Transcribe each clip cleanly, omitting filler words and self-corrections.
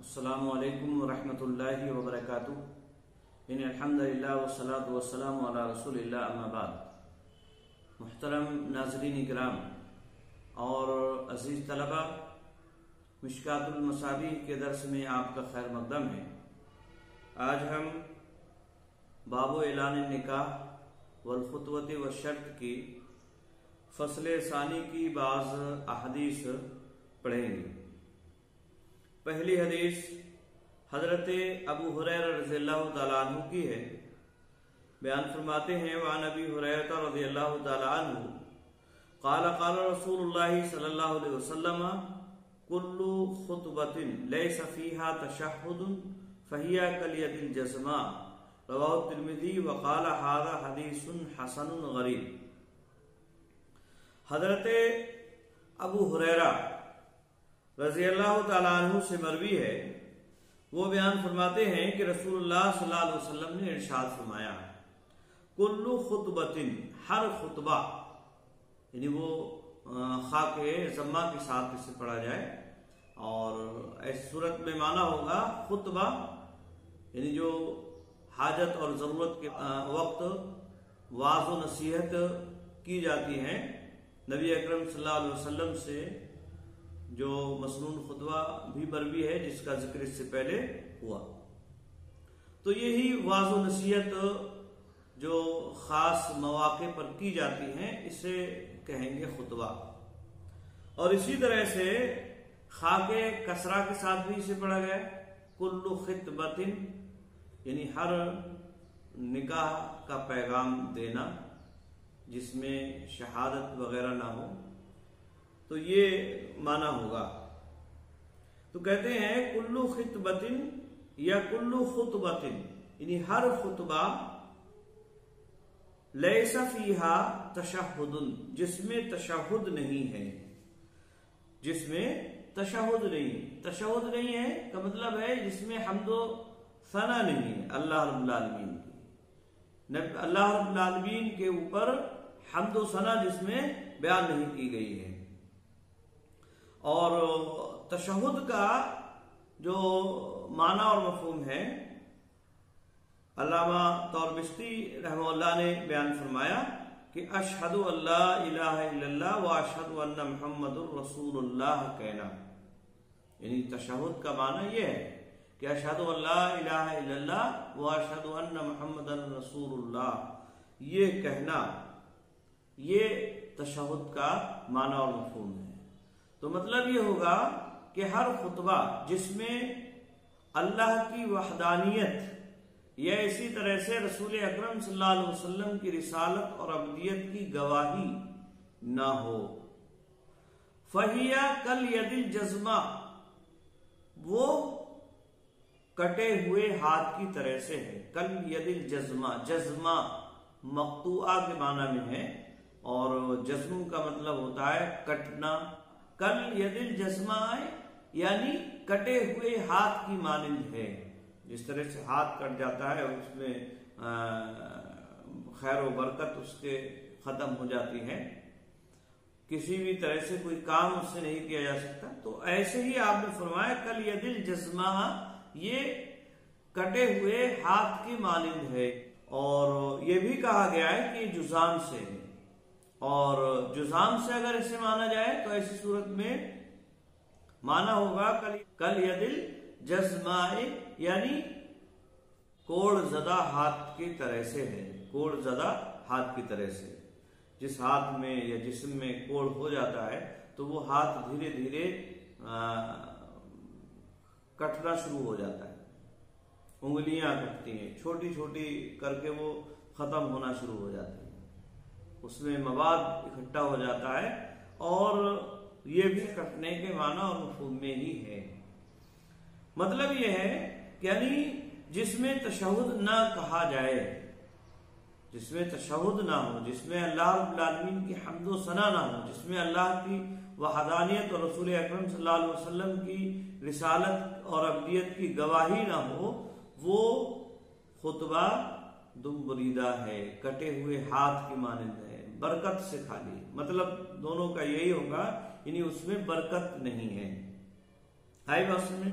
السلام علیکم ورحمۃ اللہ وبرکاتہ۔ ان الحمدللہ والصلاۃ والسلام علی رسول اللہ، اما بعد۔ محترم ناظرین کرام اور عزیز طلبہ، مشکات المصابیح کے درس میں آپ کا خیر مقدم ہے۔ آج ہم باب اعلان النکاح والخطوۃ والشرط کی فصل ثانی کی بعض احادیث پڑھیں گے۔ پہلی حدیث حضرت ابو ہریرہ رضی اللہ تعالیٰ عنہ کی ہے۔ بیان فرماتے ہیں، وعن ابی ہریرہ رضی اللہ تعالیٰ عنہ قال قال رسول اللہ صلی اللہ علیہ وسلم کل خطبۃ لیس فیہا تشہد فہی کالید الجزماء، رواہ الترمذی وقال ھذا حدیث حسن غریب۔ حضرت ابو ہریرہ رضی اللہ تعالیٰ عنہ سے مروی ہے، وہ بیان فرماتے ہیں کہ رسول اللہ صلی اللہ علیہ وسلم نے ارشاد فرمایا، کل خطبۃ، ہر خطبہ، یعنی وہ خاک ضمہ کے ساتھ اسے پڑھا جائے، اور اس صورت میں معنی ہوگا خطبہ یعنی جو حاجت اور ضرورت کے وقت وعظ و نصیحت کی جاتی ہیں۔ نبی اکرم صلی اللہ علیہ وسلم سے جو مسنون خطبہ بھی مروی ہے، جس کا ذکر اس سے پہلے ہوا، تو یہی وعظ و نصیحت جو خاص مواقع پر کی جاتی ہیں اسے کہیں گے خطبہ۔ اور اسی طرح سے خاک کسرہ کے ساتھ بھی اسے پڑھا گیا، کل خطبۃ، یعنی ہر نکاح کا پیغام دینا جس میں شہادت وغیرہ نہ ہو، تو یہ معنی ہوگا۔ تو کہتے ہیں کل خطبۃ یا کل خطبۃ، یعنی ہر خطبہ لیس فیہا تشہد، جس میں تشہد نہیں ہے، جس میں تشہد نہیں ہے کا مطلب ہے جس میں حمد و ثنا نہیں ہے اللہ رب العالمین کی، اللہ رب العالمین کے اوپر حمد و ثنا جس میں بیان نہیں کی گئی ہے۔ اور تشہد کا جو معنی اور مفہوم ہے، علامہ طوربشتی رحمہ اللہ نے بیان فرمایا کہ اشہد ان لا الہ الا اللہ و اشہد ان محمد رسول اللہ کہنا، یعنی تشہد کا معنی یہ ہے کہ اشہد ان لا الہ الا اللہ و اشہد ان محمد رسول اللہ، یہ کہنا، یہ تشہد کا معنی اور مفہوم ہے۔ تو مطلب یہ ہوگا کہ ہر خطبہ جس میں اللہ کی وحدانیت یا اسی طرح سے رسول اکرم صلی اللہ علیہ وسلم کی رسالت اور عبدیت کی گواہی نہ ہو، فہی کالید الجزماء، وہ کٹے ہوئے ہاتھ کی طرح سے ہے۔ کالید الجزماء، جزمہ مقطوعہ کے معنی میں ہے، اور جزم کا مطلب ہوتا ہے کٹنا۔ کالید الجزماء یعنی کٹے ہوئے ہاتھ کی مانند ہے، جس طرح سے ہاتھ کٹ جاتا ہے اس میں خیر و برکت اس کے ختم ہو جاتی ہے، کسی بھی طرح سے کوئی کام اس سے نہیں کیا جا سکتا، تو ایسے ہی آپ نے فرمایا کالید الجزماء، یہ کٹے ہوئے ہاتھ کی مانند ہے۔ اور یہ بھی کہا گیا ہے کہ جزام سے ہے، اور جزام سے اگر اسے مانا جائے تو ایسی صورت میں مانا ہوگا کالید الجزماء، یعنی کوڑ زدہ ہاتھ کی طرح سے ہے، کوڑ زدہ ہاتھ کی طرح سے، جس ہاتھ میں یا جسم میں کوڑ ہو جاتا ہے تو وہ ہاتھ دھیرے دھیرے کٹنا شروع ہو جاتا ہے، انگلیاں کٹتی ہیں، چھوٹی چھوٹی کر کے وہ ختم ہونا شروع ہو جاتی ہیں، اس میں مواد اکٹھا ہو جاتا ہے، اور یہ بھی کٹنے کے معنی اور مفہوم میں ہی ہے۔ مطلب یہ ہے کہ یعنی جس میں تشہد نہ کہا جائے، جس میں تشہد نہ ہو، جس میں اللہ رب العالمین کی حمد و ثنا نہ ہو، جس میں اللہ کی وحدانیت اور رسول اکرم صلی اللہ علیہ وسلم کی رسالت اور عبدیت کی گواہی نہ ہو، وہ خطبہ دم بریدہ ہے، کٹے ہوئے ہاتھ کی مانند ہے، برکت سے خالی۔ مطلب دونوں کا یہی ہوگا، یعنی اس میں برکت نہیں ہے۔ بات سمجھ۔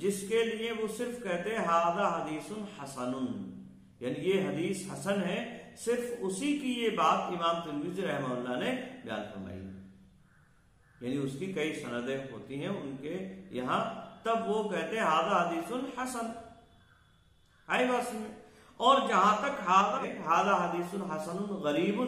جس کے لیے وہ صرف کہتے ہیں ھذا حدیث حسن، یعنی یہ حدیث حسن ہے، صرف اسی کی یہ بات امام ترمذی رحمہ اللہ نے بیان فرمائی، یعنی اس کی کئی سندیں ہوتی ہیں ان کے یہاں، تب وہ کہتے ہیں ھذا حدیث حسن، آئی بات میں۔ اور جہاں تک ھذا حدیث حسن غریب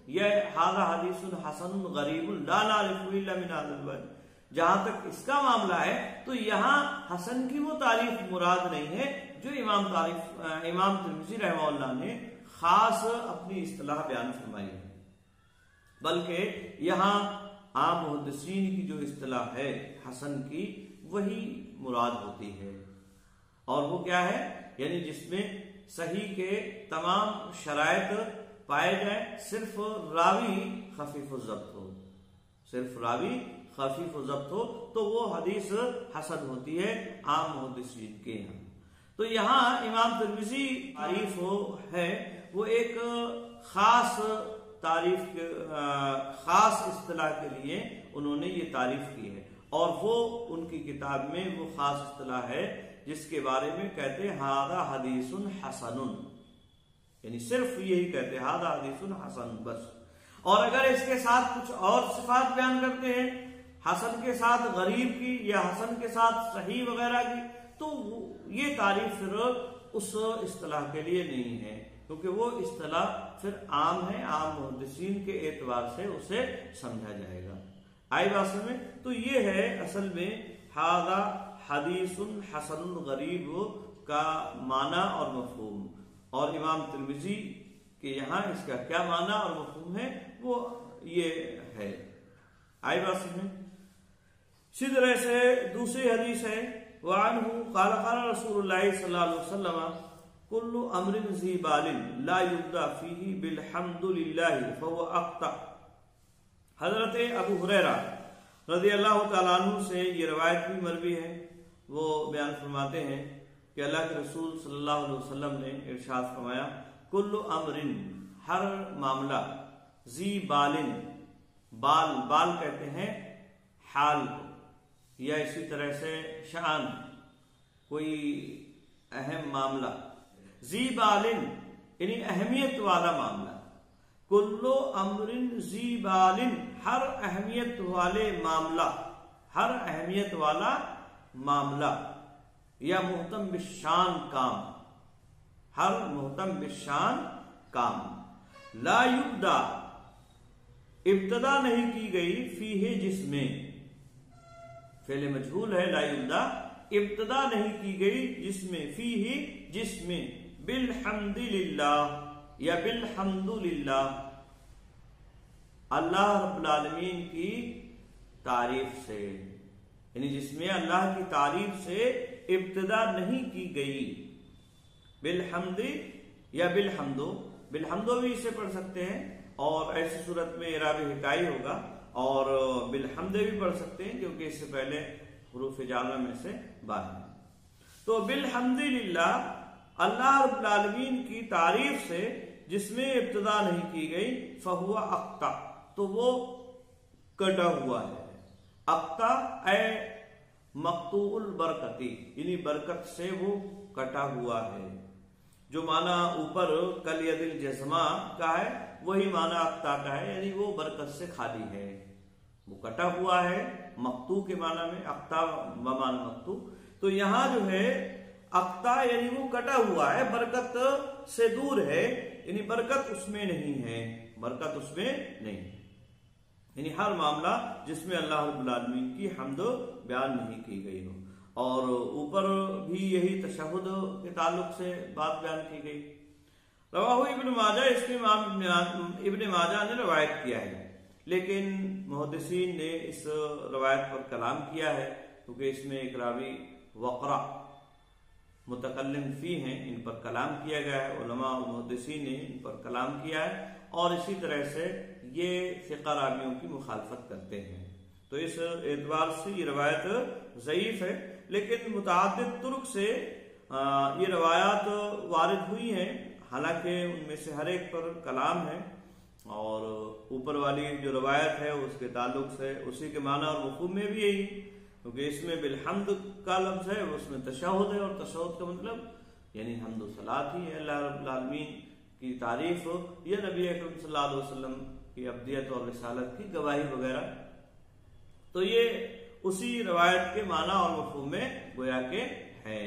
یا ھذا حدیث حسن غریب لا نعرف الا من ھذا الوجہ، جہاں تک اس کا معاملہ ہے تو یہاں حسن کی وہ تعریف مراد نہیں ہے جو امام ترمذی رحمہ اللہ نے خاص اپنی اصطلاح بیان فرمائی ہے، بلکہ یہااں عام محدثین کی جو اصطلاح ہے حسن کی وہی مراد ہوتی ہے، اور وہ کیا ہے، یعنی جس میں صحیح کے تمام شرائط پائے جائیں، صرف راوی خفیف الضبط ہو، صرف راوی خفیف الضبط ہو تو وہ حدیث حسن ہوتی ہے عام محدثین کے یہاں۔ تو یہاں امام ترمذی تعریف ہے وہ ایک خاص تعریف خاص اصطلاح کے لیے انہوں نے یہ تعریف کی ہے، اور وہ ان کی کتاب میں وہ خاص اصطلاح ہے جس کے بارے میں کہتے ہیں ھذا حدیث حسن، یعنی صرف یہی کہتے ہیں ھذا حدیث حسن بس۔ اور اگر اس کے ساتھ کچھ اور صفات بیان کرتے ہیں حسن کے ساتھ غریب کی یا حسن کے ساتھ صحیح وغیرہ کی، تو یہ تعریف پھر اس اصطلاح کے لیے نہیں ہے، کیونکہ وہ اصطلاح پھر عام ہے، عام محدثین کے اعتبار سے اسے سمجھا جائے گا، آئی بات میں۔ تو یہ ہے اصل میں ھذا حدیث حسن غریب کا معنی اور مفہوم، اور امام ترمذی کے یہاں اس کا کیا معنی اور مفہوم ہے وہ یہ ہے، آئی بات میں۔ اسی طرح سے دوسری حدیث ہے وعنہ قال قال رسول اللہ صلی اللہ علیہ وسلم کل امر ذی بال لا یبدا فیہ بالحمد للہ فهو اقطع۔ حضرت ابو ہریرہ رضی اللہ تعالیٰ عنہ سے یہ روایت بھی مروی ہے، وہ بیان فرماتے ہیں کہ اللہ کے رسول صلی اللہ علیہ وسلم نے ارشاد فرمایا کل امر، ہر معاملہ، ذی بال، بال کہتے ہیں حال کو، یا اسی طرح سے شان، کوئی اہم معاملہ، ذی بال یعنی اہمیت والا معاملہ، کلو امر ذی بال ہر اہمیت والے معاملہ، ہر اہمیت والا معاملہ، یا محتم بالشان کام، ہر محتم بالشان کام، لا یبدا ابتدا نہیں کی گئی فیہ جس میں، فعل مجہول ہے لا یبدا، ابتدا نہیں کی گئی جس میں، فیہ جس میں، بالحمد للہ یا بالحمد للہ اللہ رب العالمین کی تعریف سے، یعنی جس میں اللہ کی تعریف سے ابتدا نہیں کی گئی، بالحمد یا بالحمدو بھی اسے پڑھ سکتے ہیں، اور ایسی صورت میں اعراب حکائی ہوگا، اور بالحمد بھی پڑھ سکتے ہیں کیونکہ اس سے پہلے حروف جامع میں سے باہر ہے۔ تو بالحمد للہ اللہ رب العالمین کی تعریف سے جس میں ابتدا نہیں کی گئی، فہو اقطع، تو وہ کٹا ہوا ہے، اقطع اے مقطوع البرکتی، یعنی برکت سے وہ کٹا ہوا ہے، جو معنی اوپر کل ید الجزمہ کا ہے وہی معنی اقطع کا ہے، یعنی وہ برکت سے خالی ہے، وہ کٹا ہوا ہے، مقطوع کے معنی میں، اقطع بمعنی مقطوع، تو یہاں جو ہے اقطع یعنی وہ کٹا ہوا ہے، برکت سے دور ہے، یعنی برکت اس میں نہیں ہے، برکت اس میں نہیں، یعنی ہر معاملہ جس میں اللہ رب العالمین کی حمد بیان نہیں کی گئی ہو۔ اور اوپر بھی یہی تشہد کے تعلق سے بات بیان کی گئی۔ رواہ ابن ماجہ، اس میں امام ابن ماجہ نے روایت کیا ہے، لیکن محدثین نے اس روایت پر کلام کیا ہے، کیونکہ اس میں ایک راوی وقرہ متکلم فی ہیں، ان پر کلام کیا گیا ہے، علماء و محدثین نے ان پر کلام کیا ہے، اور اسی طرح سے یہ ثقہ راویوں کی مخالفت کرتے ہیں، تو اس اعتبار سے یہ روایت ضعیف ہے، لیکن متعدد طرق سے یہ روایات وارد ہوئی ہیں، حالانکہ ان میں سے ہر ایک پر کلام ہے، اور اوپر والی جو روایت ہے اس کے تعلق سے اسی کے معنی اور مفہوم میں بھی یہی کیونکہ اس میں بالحمد کا لفظ ہے، اس میں تشہد ہے، اور تشہد کا مطلب یعنی حمد و صلاۃ ہی ہے، اللہ رب العالمین کی تعریف یا نبی اکرم صلی اللہ علیہ وسلم کی عبدیت اور رسالت کی گواہی وغیرہ۔ تو یہ اسی روایت کے معنی اور مفہوم میں گویا کہ ہے۔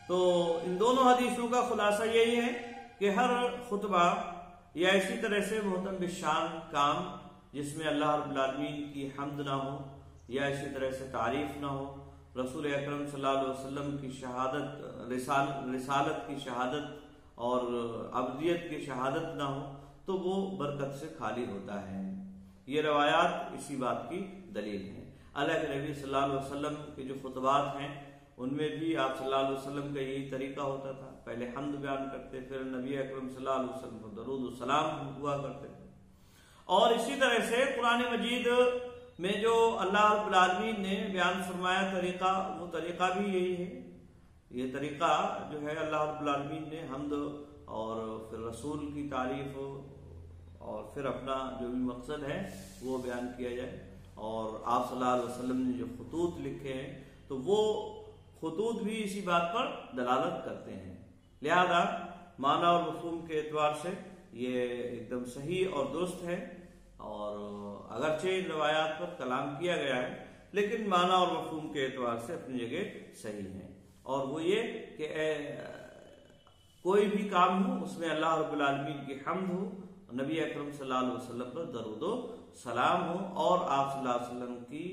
تو ان دونوں حدیثوں کا خلاصہ یہی ہے کہ ہر خطبہ یا اسی طرح سے محتم بالشان کام جس میں اللہ رب العالمین کی حمد نہ ہو یا اسی طرح سے تعریف نہ ہو، رسول اکرم صلی اللہ علیہ وسلم کی شہادت، رسالت کی شہادت اور عبدیت کی شہادت نہ ہو، تو وہ برکت سے خالی ہوتا ہے۔ یہ روایات اسی بات کی دلیل ہیں۔ اللہ کے نبی صلی اللہ علیہ وسلم کے جو خطبات ہیں ان میں بھی آپ صلی اللہ علیہ وسلم کا یہی طریقہ ہوتا تھا، پہلے حمد بیان کرتے، پھر نبی اکرم صلی اللہ علیہ وسلم کو درود و سلام ہوا کرتے تھے۔ اور اسی طرح سے قرآن مجید میں جو اللہ رب العالمین نے بیان فرمایا طریقہ، وہ طریقہ بھی یہی ہے۔ یہ طریقہ جو ہے اللہ رب العالمین نے حمد اور پھر رسول کی تعریف اور پھر اپنا جو بھی مقصد ہے وہ بیان کیا جائے، اور آپ صلی اللہ علیہ وسلم نے جو خطوط لکھے ہیں تو وہ خطوط بھی اسی بات پر دلالت کرتے ہیں۔ لہذا معنی اور مفہوم کے اعتبار سے یہ ایک دم صحیح اور درست ہے، اور اگرچہ ان روایات پر کلام کیا گیا ہے لیکن معنی اور مفہوم کے اعتبار سے اپنی جگہ صحیح ہے۔ اور وہ یہ کہ کوئی بھی کام ہو اس میں اللہ رب العالمین کی حمد ہو، نبی اکرم صلی اللہ علیہ وسلم پر درود و سلام ہو، اور آپ صلی اللہ علیہ وسلم کی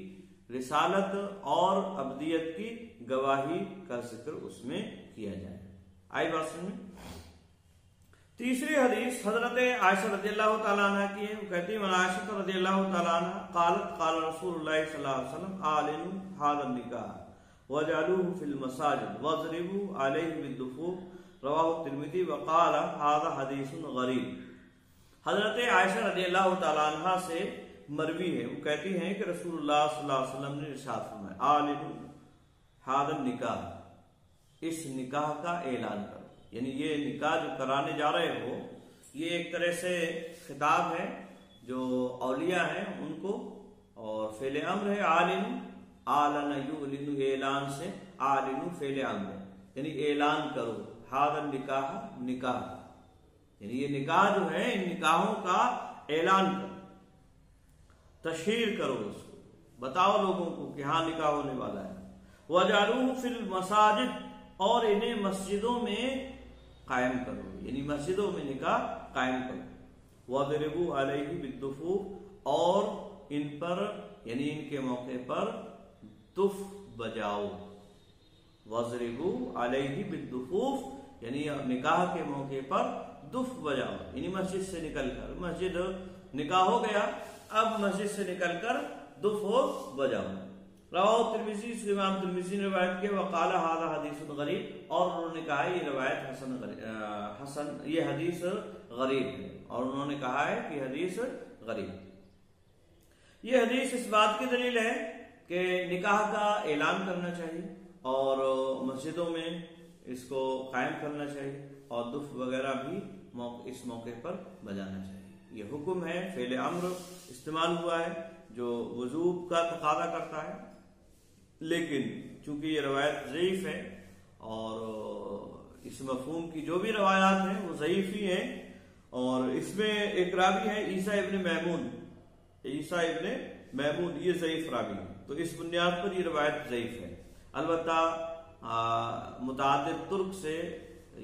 رسالت اور عبدیت کی گواہی کا ذکر اس میں کیا جائے۔ آئی بات سمجھ میں؟ تیسری حدیث حضرت عائشہ رضی اللہ تعالیٰ عنہ کی ہے، وہ کہتی ہے عائشہ رضی اللہ تعالیٰ عنہ قالت قال رسول اللہ صلی اللہ علیہ وسلم اعلنوا هذا النکاح وجعلوه في المساجد واضربوا عليه بالدفوف رواہ الترمذی وقال هذا حدیث غریب۔ حضرت عائشہ رضی اللہ تعالیٰ عنہ سے مروی ہے، وہ کہتی ہیں کہ رسول اللہ صلی اللہ علیہ وسلم نے ارشاد فرمایا اعلنوا هذا النکاح، اس نکاح کا اعلان کرو، یعنی یہ نکاح جو کرانے جا رہے ہو یہ ایک طرح سے خطاب ہے جو اولیاء ہیں ان کو، اور فعل امر ہے اعلن، اعلن یعلن اعلان سے، اعلن فعل امر یعنی اعلان کرو، ھذا النکاح نکاح، یعنی یہ نکاح جو ہے ان نکاحوں کا اعلان کرو، تشہیر کرو، اس کو بتاؤ لوگوں کو کہ ہاں نکاح ہونے والا ہے۔ وجعلوه فی المساجد، اور انہیں مسجدوں میں قائم کرو، یعنی مسجدوں میں نکاح قائم کرو۔ وَضْرِبُوا عَلَيْهِ بِالدُّفُوفِ، اور ان پر یعنی ان کے موقع پر دف بجاؤ۔ وَضْرِبُوا عَلَيْهِ بِالدُّفُوفِ، یعنی نکاح کے موقع پر دف بجاؤ، یعنی مسجد سے نکل کر، مسجد نکاح ہو گیا اب مسجد سے نکل کر دف بجاؤ۔ رواہ ترمذی، امام ترمذی نے روایت کی، وقال ھذا حدیث غریب، اور انہوں نے کہا یہ روایت حسن یہ حدیث غریب ہے، اور انہوں نے کہا ہے کہ حدیث غریب۔ یہ حدیث اس بات کی دلیل ہے کہ نکاح کا اعلان کرنا چاہیے اور مسجدوں میں اس کو قائم کرنا چاہیے، اور دف وغیرہ بھی اس موقع پر بجانا چاہیے۔ یہ حکم ہے، فعل امر استعمال ہوا ہے جو وجوب کا تقاضا کرتا ہے، لیکن چونکہ یہ روایت ضعیف ہے اور اس مفہوم کی جو بھی روایات ہیں وہ ضعیف ہی ہیں، اور اس میں ایک راوی ہے عیسیٰ ابن میمون، یہ ضعیف راوی ہے، تو اس بنیاد پر یہ روایت ضعیف ہے۔ البتہ متعدد طرق سے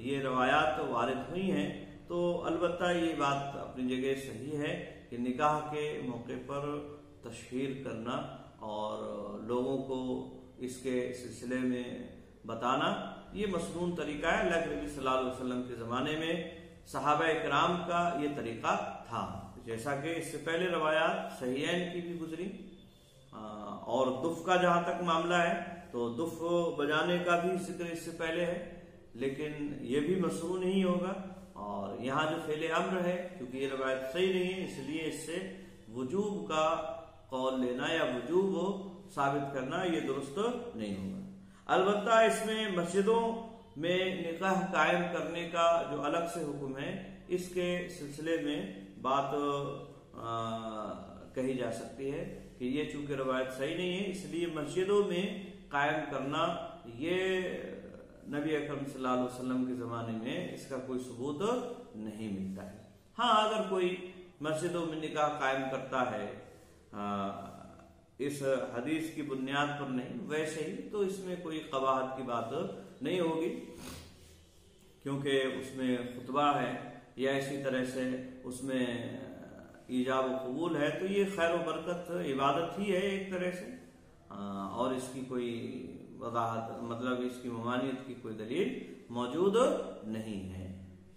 یہ روایات وارد ہوئی ہیں، تو البتہ یہ بات اپنی جگہ صحیح ہے کہ نکاح کے موقع پر تشہیر کرنا اور لوگوں کو اس کے سلسلے میں بتانا یہ مسنون طریقہ ہے۔ اللہ کے نبی صلی اللہ علیہ وسلم کے زمانے میں صحابہ کرام کا یہ طریقہ تھا، جیسا کہ اس سے پہلے روایات صحیحین کی بھی گزری۔ اور دف کا جہاں تک معاملہ ہے تو دف بجانے کا بھی ذکر اس سے پہلے ہے، لیکن یہ بھی مسنون ہی ہوگا۔ اور یہاں جو فعل امر ہے کیونکہ یہ روایت صحیح نہیں ہے، اس لیے اس سے وجوب کا قول لینا یا وجوب ثابت کرنا یہ درست نہیں ہوگا۔ البتہ اس میں مسجدوں میں نکاح قائم کرنے کا جو الگ سے حکم ہے، اس کے سلسلے میں بات کہی جا سکتی ہے کہ یہ چونکہ روایت صحیح نہیں ہے، اس لیے مسجدوں میں قائم کرنا یہ نبی اکرم صلی اللہ علیہ وسلم کے زمانے میں اس کا کوئی ثبوت نہیں ملتا ہے۔ ہاں اگر کوئی مسجدوں میں نکاح قائم کرتا ہے اس حدیث کی بنیاد پر نہیں، ویسے ہی تو اس میں کوئی قباحت کی بات نہیں ہوگی، کیونکہ اس میں خطبہ ہے یا اسی طرح سے اس میں ایجاب و قبول ہے، تو یہ خیر و برکت عبادت ہی ہے ایک طرح سے، اور اس کی کوئی وضاحت مطلب اس کی ممانعت کی کوئی دلیل موجود نہیں ہے،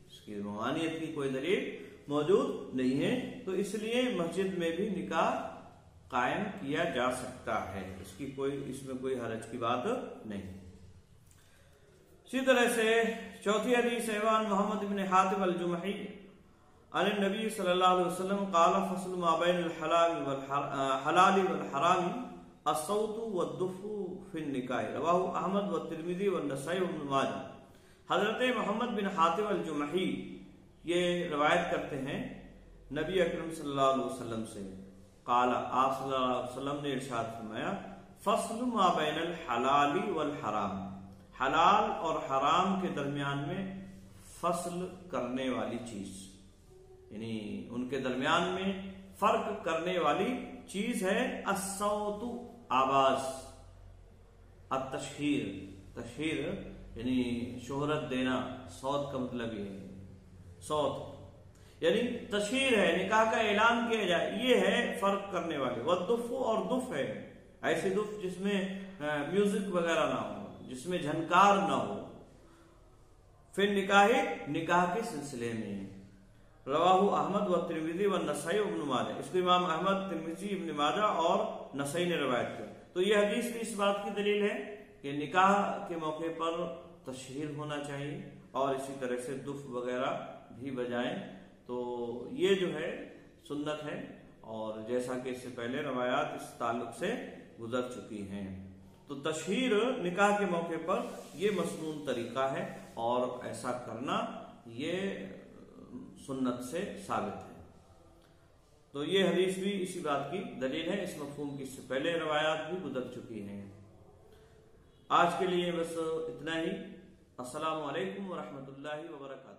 اس کی ممانعت کی کوئی دلیل موجود نہیں ہے، تو اس لیے مسجد میں بھی نکاح قائم کیا جا سکتا ہے، اس میں کوئی حرج کی بات نہیں۔ اسی طرح سے چوتھی حدیث عن محمد بن حاتم الجمحی عن النبی صلی اللہ علیہ وسلم قال فصل ما بین الحلال والحرام الصوت والدف فی النکاح، رواہ احمد والترمذی والنسائی وابن ماجہ۔ حضرت محمد بن حاتم الجمحی یہ روایت کرتے ہیں نبی اکرم صلی اللہ علیہ وسلم سے، قال آپ صلی اللہ علیہ وسلم نے ارشاد فرمایا فصل ما بین الحلال والحرام، حلال اور حرام کے درمیان میں فصل کرنے والی چیز، یعنی ان کے درمیان میں فرق کرنے والی چیز ہے الصوت، آواز، التشہیر، تشہیر یعنی شہرت دینا، صوت کا مطلب یہ ہے، صوت یعنی تشہیر ہے، نکاح کا اعلان کیا جائے، یہ ہے فرق کرنے والے۔ والدف، اور دف ہے ایسے دف جس میں میوزک وغیرہ نہ ہو، جس میں جھنکار نہ ہو، پھر نکاح کے سلسلے میں۔ رواہ احمد و ترمذی و نسائی ابن ماجہ، اس کو امام احمد، ترمذی، ابن ماجہ اور نسائی نے روایت کیا۔ تو یہ حدیث بھی اس بات کی دلیل ہے کہ نکاح کے موقع پر تشہیر ہونا چاہیے، اور اسی طرح سے دف وغیرہ بھی بجائیں، تو یہ جو ہے سنت ہے، اور جیسا کہ اس سے پہلے روایات اس تعلق سے گزر چکی ہیں، تو تشہیر نکاح کے موقع پر یہ مسنون طریقہ ہے، اور ایسا کرنا یہ سنت سے ثابت ہے۔ تو یہ حدیث بھی اسی بات کی دلیل ہے، اس مفہوم کی اس سے پہلے روایات بھی گزر چکی ہیں۔ آج کے لیے بس اتنا ہی۔ السلام علیکم ورحمۃ اللہ وبرکاتہ۔